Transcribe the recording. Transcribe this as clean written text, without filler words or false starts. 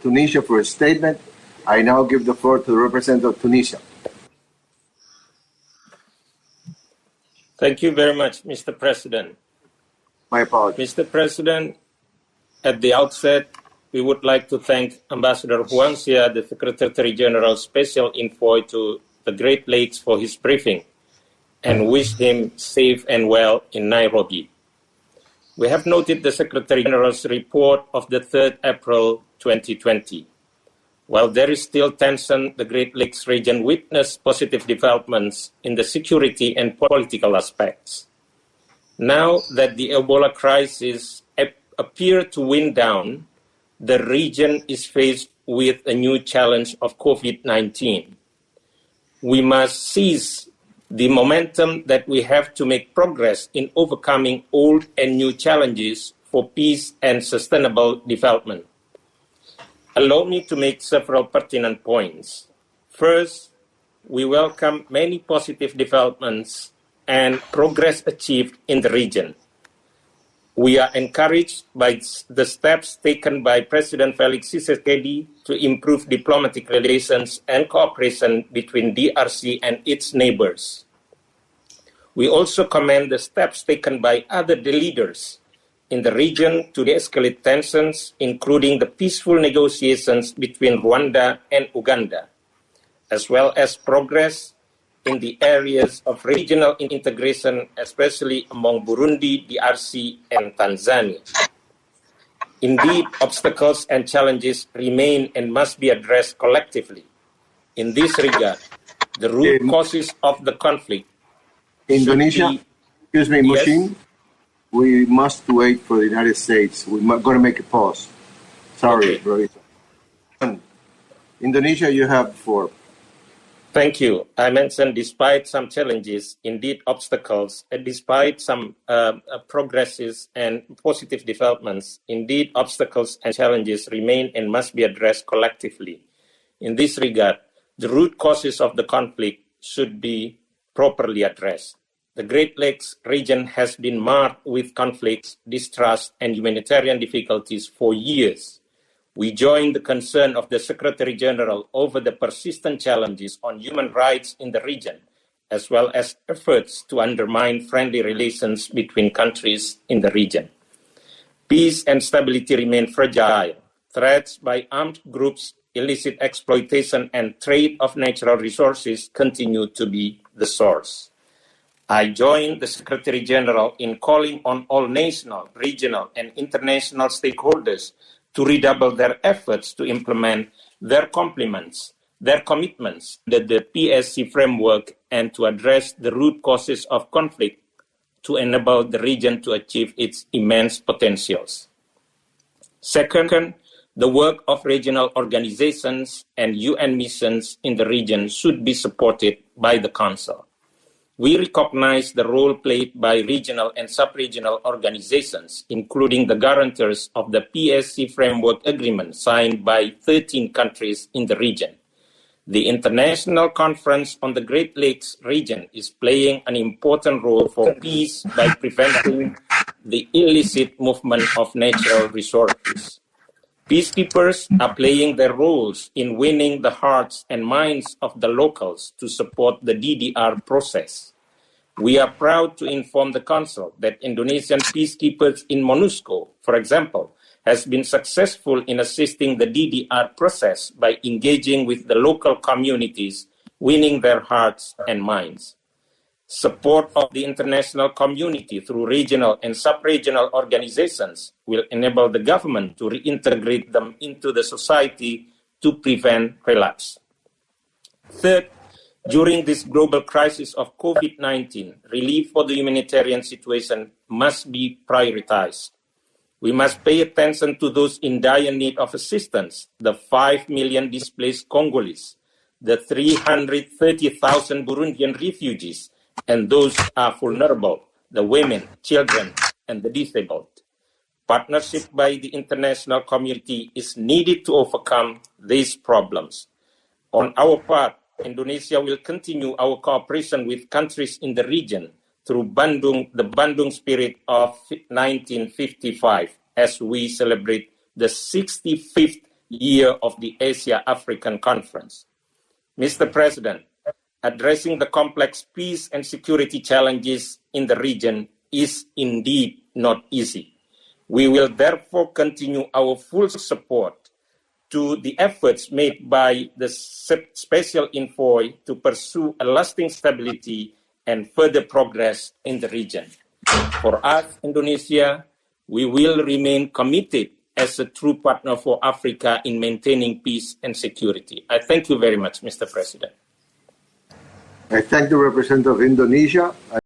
Tunisia for a statement. I now give the floor to the representative of Tunisia. Thank you very much, Mr. President. My apologies. Mr. President, at the outset, we would like to thank Ambassador Huang Xia, the Secretary General Special Envoy to the Great Lakes, for his briefing and wish him safe and well in Nairobi. We have noted the Secretary General's report of the 3rd April 2020. While there is still tension, the Great Lakes region witnessed positive developments in the security and political aspects. Now that the Ebola crisis appears to wind down, the region is faced with a new challenge of COVID-19. We must seize the momentum that we have to make progress in overcoming old and new challenges for peace and sustainable development. Allow me to make several pertinent points. First, we welcome many positive developments and progress achieved in the region. We are encouraged by the steps taken by President Felix Tshisekedi to improve diplomatic relations and cooperation between DRC and its neighbors. We also commend the steps taken by other leaders in the region to de-escalate tensions, including the peaceful negotiations between Rwanda and Uganda, as well as progress in the areas of regional integration, especially among Burundi, DRC, and Tanzania. Indeed, obstacles and challenges remain and must be addressed collectively. In this regard, the root causes of the conflict. Indonesia, excuse me, Muhsin. Yes? We must wait for the United States. We're going to make a pause. Sorry, okay. Indonesia, you have the floor. Thank you. I mentioned despite some challenges, indeed obstacles, and despite some progresses and positive developments, indeed obstacles and challenges remain and must be addressed collectively. In this regard, the root causes of the conflict should be properly addressed. The Great Lakes region has been marred with conflicts, distrust, and humanitarian difficulties for years. We join the concern of the Secretary General over the persistent challenges on human rights in the region, as well as efforts to undermine friendly relations between countries in the region. Peace and stability remain fragile. Threats by armed groups, illicit exploitation, and trade of natural resources continue to be the source. I join the Secretary General in calling on all national, regional, and international stakeholders to redouble their efforts to implement their commitments, the PSC framework, and to address the root causes of conflict to enable the region to achieve its immense potentials. Second, the work of regional organizations and UN missions in the region should be supported by the Council. We recognize the role played by regional and sub-regional organizations, including the guarantors of the PSC Framework Agreement signed by 13 countries in the region. The International Conference on the Great Lakes region is playing an important role for peace by preventing the illicit movement of natural resources. Peacekeepers are playing their roles in winning the hearts and minds of the locals to support the DDR process. We are proud to inform the Council that Indonesian peacekeepers in MONUSCO, for example, has been successful in assisting the DDR process by engaging with the local communities, winning their hearts and minds. Support of the international community through regional and sub-regional organizations will enable the government to reintegrate them into the society to prevent relapse. Third, during this global crisis of COVID-19, relief for the humanitarian situation must be prioritized. We must pay attention to those in dire need of assistance, the 5 million displaced Congolese, the 330,000 Burundian refugees, and those are vulnerable, the women, children, and the disabled. Partnership by the international community is needed to overcome these problems. On our part, Indonesia will continue our cooperation with countries in the region through the Bandung Spirit of 1955 as we celebrate the 65th year of the Asia-African Conference. Mr. President, addressing the complex peace and security challenges in the region is indeed not easy. We will therefore continue our full support to the efforts made by the Special Envoy to pursue a lasting stability and further progress in the region. For us, Indonesia, we will remain committed as a true partner for Africa in maintaining peace and security. I thank you very much, Mr. President. I thank the representative of Indonesia.